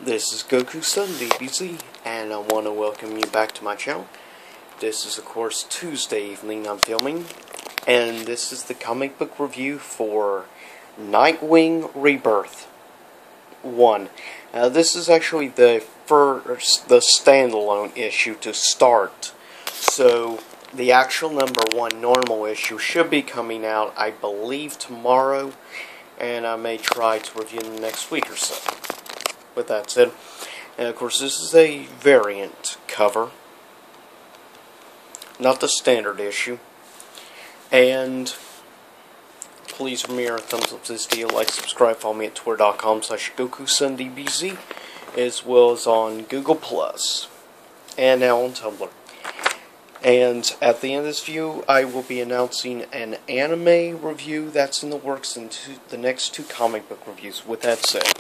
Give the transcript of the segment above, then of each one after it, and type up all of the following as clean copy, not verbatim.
This is Goku Sun DBZ, and I want to welcome you back to my channel. This is, of course, Tuesday evening I'm filming, and this is the comic book review for Nightwing Rebirth 1. This is actually the standalone issue to start, so the actual number 1 normal issue should be coming out, I believe, tomorrow, and I may try to review in the next week or so. With that said, and of course this is a variant cover, not the standard issue. And please remember a thumbs up to this video, like, subscribe, follow me at twitter.com/GokuSunDBZ, as well as on Google+, and now on Tumblr. And at the end of this video, I will be announcing an anime review that's in the works and the next 2 comic book reviews. With that said,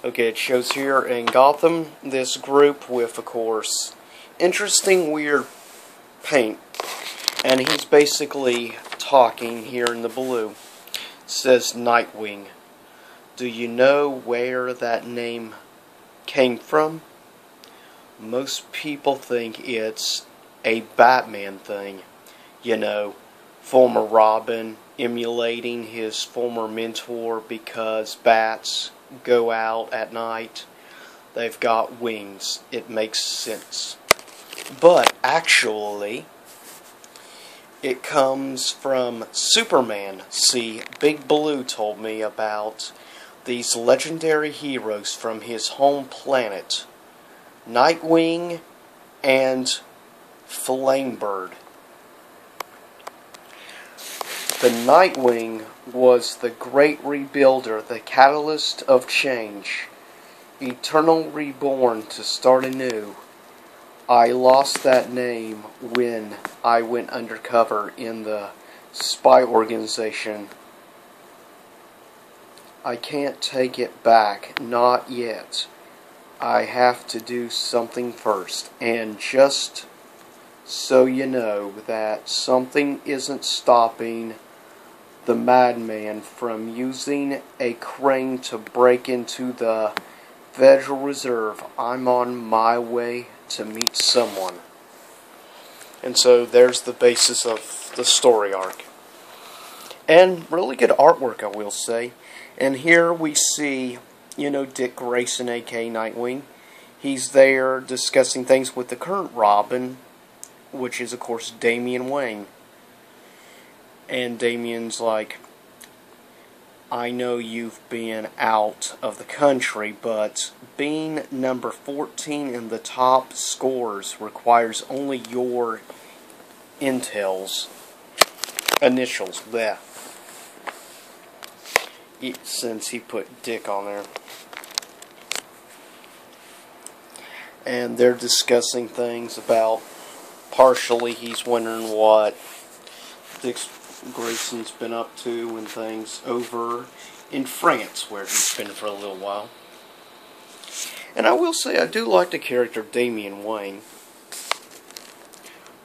okay, it shows here in Gotham, this group with, of course, interesting, weird paint. And he's basically talking here in the blue. It says Nightwing. Do you know where that name came from? Most people think it's a Batman thing. You know, former Robin emulating his former mentor because bats go out at night. They've got wings. It makes sense. But actually, it comes from Superman. See, Big Blue told me about these legendary heroes from his home planet, Nightwing and Flamebird. The Nightwing was the great rebuilder, the catalyst of change, eternal reborn to start anew. I lost that name when I went undercover in the spy organization. I can't take it back, not yet. I have to do something first, and just so you know that something isn't stopping the madman from using a crane to break into the Federal Reserve. I'm on my way to meet someone. And so there's the basis of the story arc. And really good artwork, I will say. And here we see, you know, Dick Grayson, aka Nightwing. He's there discussing things with the current Robin, which is, of course, Damian Wayne. And Damian's like, I know you've been out of the country, but being number 14 in the top scores requires only your initials. Bleh. Since he put Dick on there. And they're discussing things about, partially he's wondering what Dick Grayson's been up to and things over in France, where he's been for a little while. And I will say I do like the character of Damian Wayne.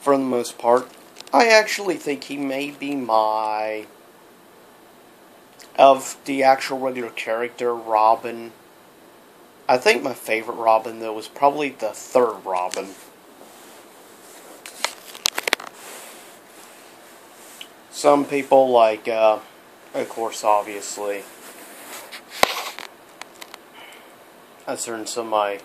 For the most part, I actually think he may be of the actual regular character, Robin. I think my favorite Robin, though, was probably the 3rd Robin. Some people like, of course, obviously, a certain somebody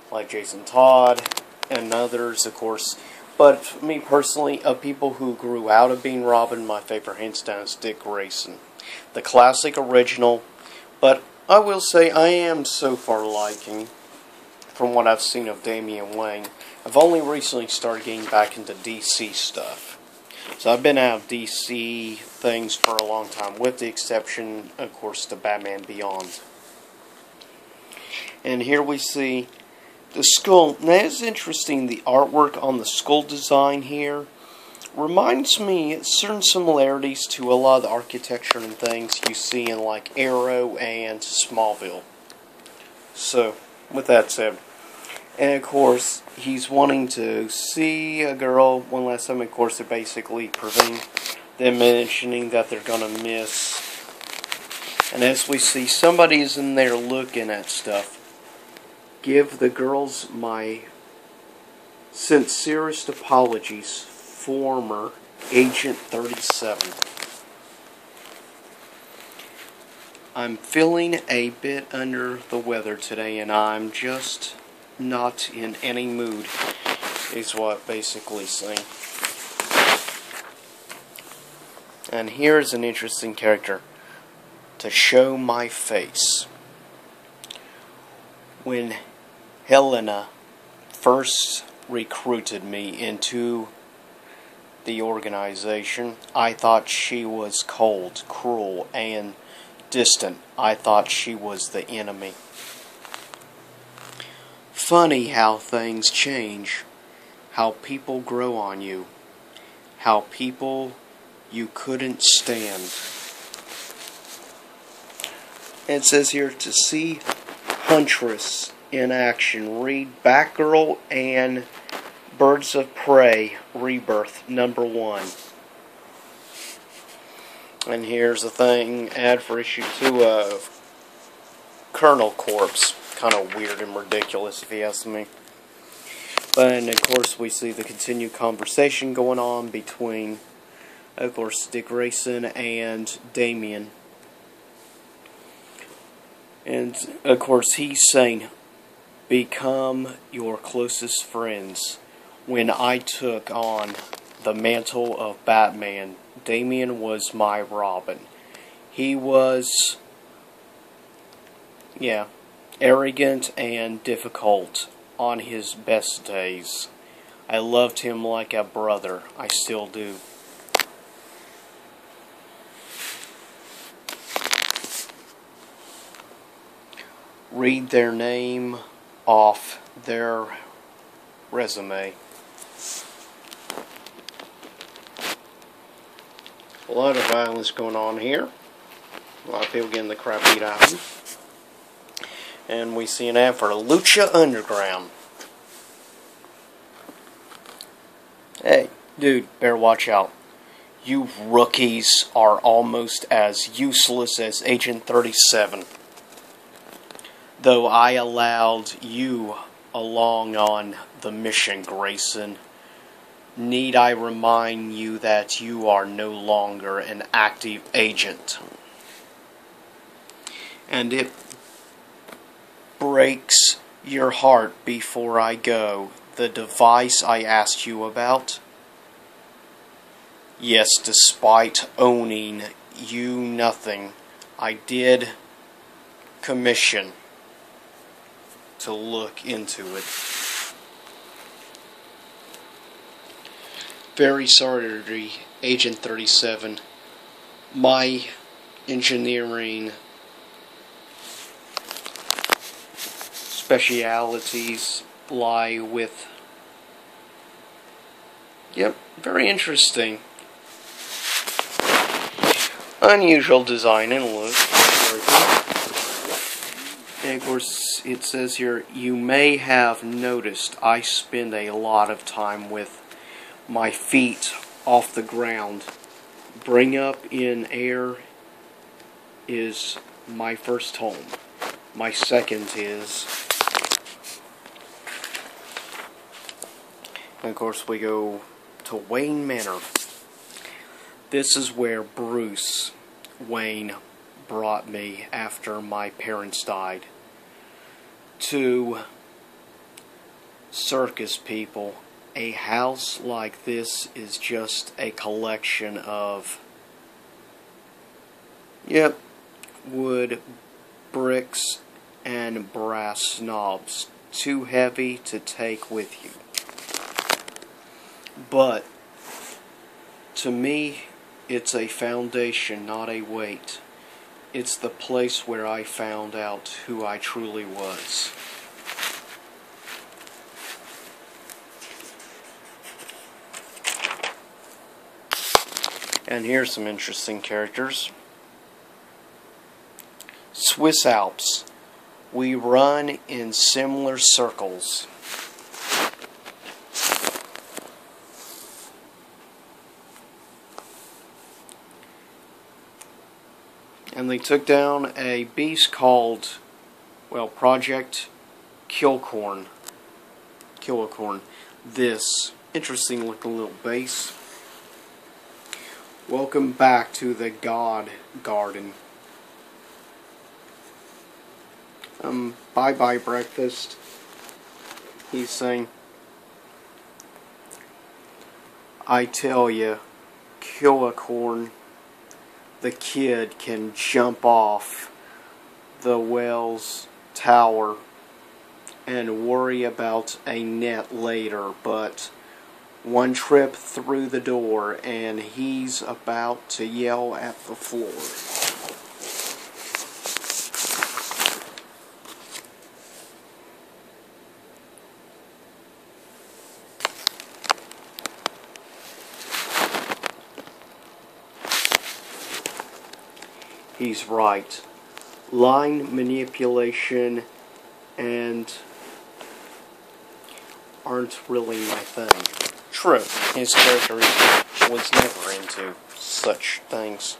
like Jason Todd and others, of course. But for me personally, of people who grew out of being Robin, my favorite hands down is Dick Grayson. The classic original, but I will say I am so far liking, from what I've seen of Damian Wayne. I've only recently started getting back into DC stuff. So I've been out of DC things for a long time, with the exception, of course, to Batman Beyond. And here we see the skull. Now it's interesting, the artwork on the skull design here reminds me certain similarities to a lot of the architecture and things you see in like Arrow and Smallville. So, with that said, and of course, he's wanting to see a girl one last time. Of course, they're basically preventing them mentioning that they're going to miss. And as we see, somebody's in there looking at stuff. give the girls my sincerest apologies, former Agent 37. I'm feeling a bit under the weather today, and I'm just not in any mood, is what basically saying. And here's an interesting character to show my face. When Helena first recruited me into the organization, I thought she was cold, cruel, and distant. I thought she was the enemy. Funny how things change, how people grow on you, how people you couldn't stand. It says here, to see Huntress in action, read Batgirl and Birds of Prey Rebirth #1. And here's the thing, ad for issue 2 of Colonel Corpse. Kind of weird and ridiculous if you ask me. And of course we see the continued conversation going on between, of course, Dick Grayson and Damian. And of course he's saying, become your closest friends. When I took on the mantle of Batman, Damian was my Robin. He was, arrogant and difficult on his best days. I loved him like a brother. I still do. Read their name off their resume. A lot of violence going on here. A lot of people getting the crap beat out of them. And we see an ad for Lucha Underground. Hey, dude, better watch out. You rookies are almost as useless as Agent 37. Though I allowed you along on the mission, Grayson. Need I remind you that you are no longer an active agent? And it breaks your heart before I go. The device I asked you about? Yes, despite owning you nothing, I did commission to look into it. Very sorry, Agent 37. My engineering specialities lie with... Yep, very interesting. Unusual design and look. And of course, it says here, you may have noticed I spend a lot of time with my feet off the ground. Bring up in air is my first home. My second is... And of course we go to Wayne Manor. This is where Bruce Wayne brought me after my parents died. To circus people. A house like this is just a collection of, wood, bricks, and brass knobs. Too heavy to take with you. But, to me, it's a foundation, not a weight. It's the place where I found out who I truly was. And here's some interesting characters. Swiss Alps. We run in similar circles. And they took down a beast called, Project Killacorn, this interesting looking little base. Welcome back to the God Garden. Bye-bye breakfast. He's saying, I tell you, Killacorn, the kid can jump off the well's tower and worry about a net later, but one trip through the door and he's about to yell at the floor. He's right. Line manipulation and aren't really my thing. True, his character was never into such things.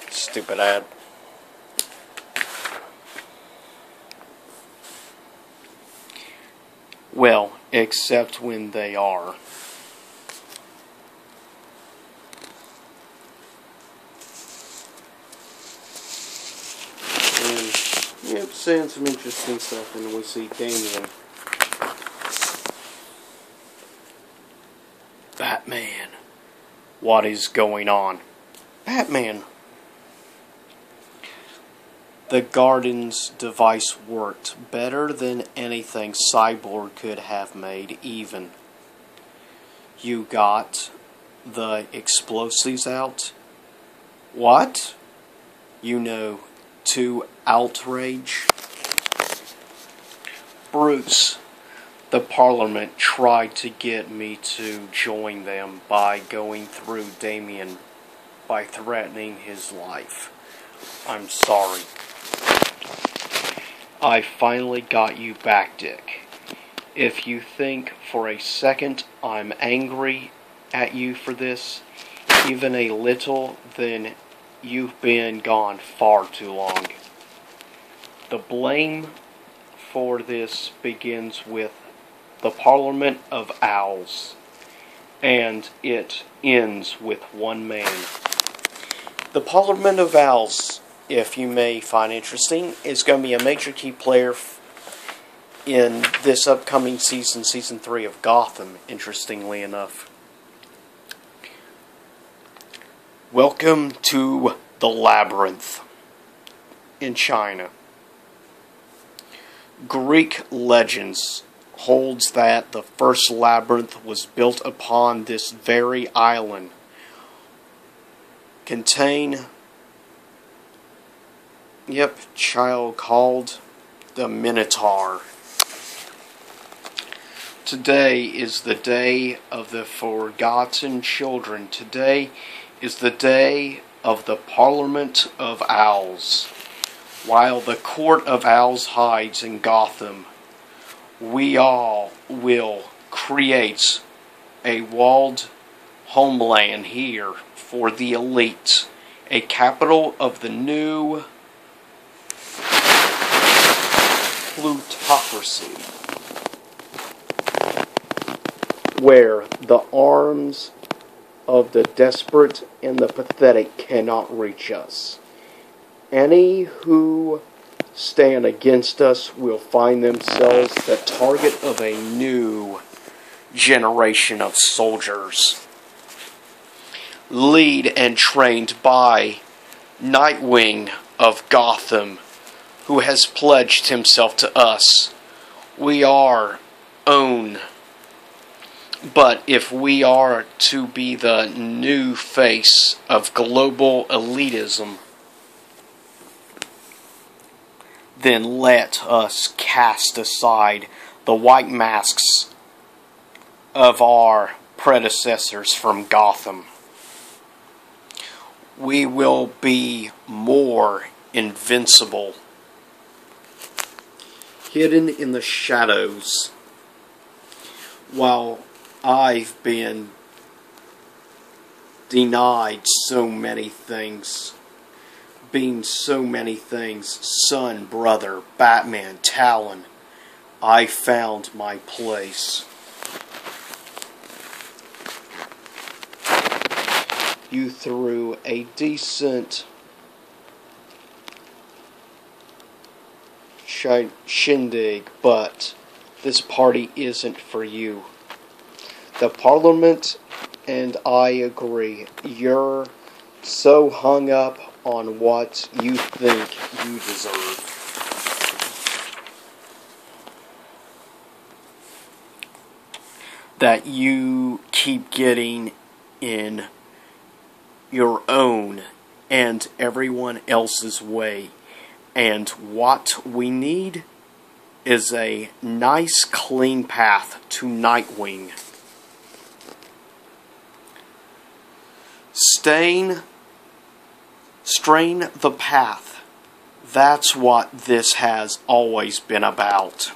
Stupid ad. Well, except when they are. Yep, saying some interesting stuff, and we see Damien. Batman. What is going on? Batman. The Garden's device worked better than anything Cyborg could have made, even. You got the explosives out? What? You know, to outrage? Bruce, the Parliament tried to get me to join them by going through Damien, by threatening his life. I'm sorry. I finally got you back, Dick. If you think for a second I'm angry at you for this, even a little, then you've been gone far too long. The blame for this begins with the Parliament of Owls, and it ends with one man. The Parliament of Owls, if you may find interesting, is going to be a major key player in this upcoming season, Season 3 of Gotham, interestingly enough. Welcome to the Labyrinth in China. Greek legends holds that the first labyrinth was built upon this very island. Child called the Minotaur. Today is the day of the forgotten children. Today is the day of the Parliament of Owls. While the Court of Owls hides in Gotham, we all will create a walled homeland here for the elite, a capital of the new plutocracy, where the arms of the desperate and the pathetic cannot reach us. Any who stand against us will find themselves the target of a new generation of soldiers, lead and trained by Nightwing of Gotham, who has pledged himself to us. We are own. But if we are to be the new face of global elitism, then let us cast aside the white masks of our predecessors from Gotham. We will be more invincible, hidden in the shadows, while I've been denied so many things. been so many things. Son, brother, Batman, Talon. I found my place. You threw a decent shindig, but this party isn't for you. The Parliament and I agree. You're so hung up on what you think you deserve. That you keep getting in your own and everyone else's way. And what we need is a nice, clean path to Nightwing. Strain the path. That's what this has always been about.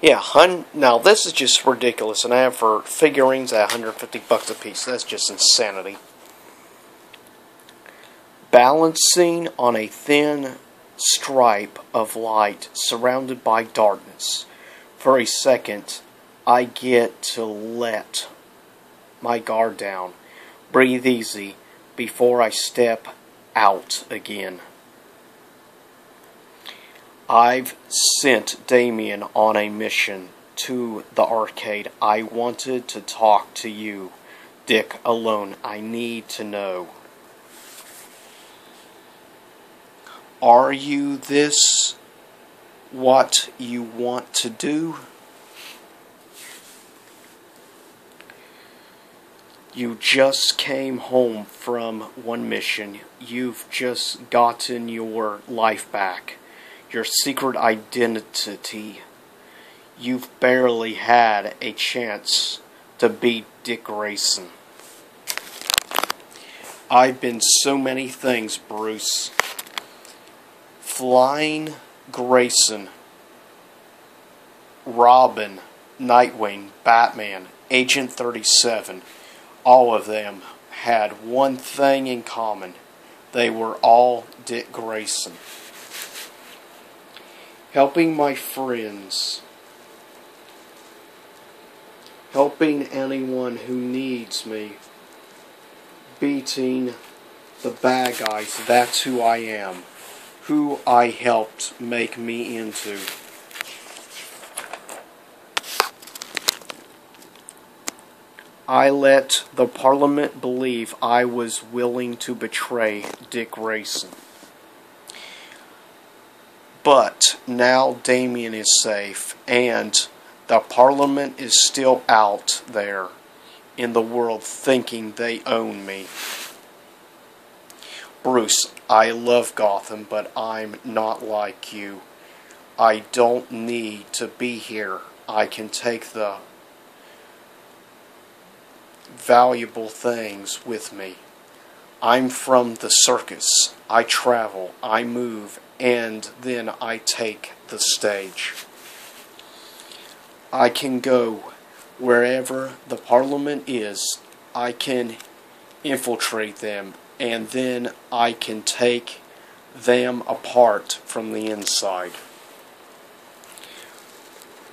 Yeah, now this is just ridiculous, and I have for figurines at $150 a piece. That's just insanity. Balancing on a thin stripe of light surrounded by darkness. For a second, I get to let my guard down. Breathe easy before I step out again. I've sent Damien on a mission to the arcade. I wanted to talk to you, Dick, alone. I need to know. Are you this what you want to do? You just came home from one mission. You've just gotten your life back. Your secret identity. You've barely had a chance to beat Dick Grayson. I've been so many things, Bruce. Flying Grayson, Robin, Nightwing, Batman, Agent 37, all of them had one thing in common. They were all Dick Grayson. Helping my friends. Helping anyone who needs me. Beating the bad guys. That's who I am. Who I helped make me into. I let the Parliament believe I was willing to betray Dick Grayson. But now Damien is safe, and the Parliament is still out there in the world thinking they own me. Bruce, I love Gotham, but I'm not like you. I don't need to be here. I can take the valuable things with me. I'm from the circus. I travel, I move, and then I take the stage. I can go wherever the Parliament is. I can infiltrate them, and then I can take them apart from the inside.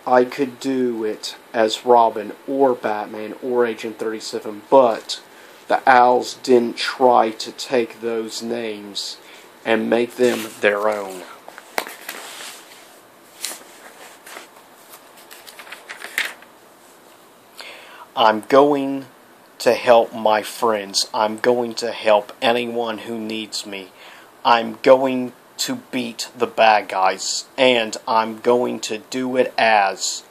I could do it as Robin or Batman or Agent 37, but the Owls didn't try to take those names and make them their own. I'm going to help my friends. I'm going to help anyone who needs me. I'm going to beat the bad guys, and I'm going to do it as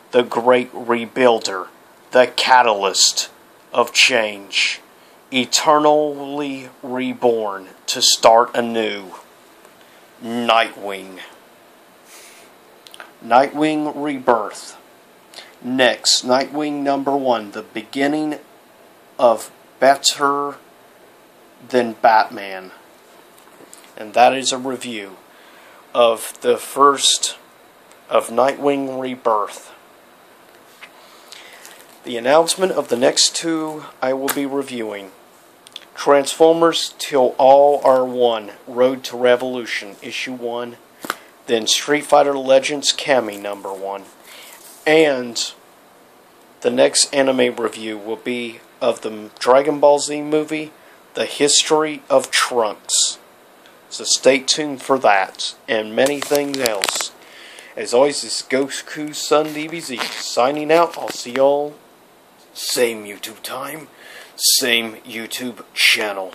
the great rebuilder, the catalyst of change, eternally reborn to start anew. Nightwing. Nightwing Rebirth. Next, Nightwing #1, the beginning of Better Than Batman. And that is a review of the first of Nightwing Rebirth. The announcement of the next two I will be reviewing: Transformers Till All Are One, Road to Revolution, Issue 1, then Street Fighter Legends Kami number 1, and the next anime review will be of the Dragon Ball Z movie, The History of Trunks. So stay tuned for that, and many things else. As always, this is Goku's Son DBZ, signing out. I'll see y'all same YouTube time, same YouTube channel.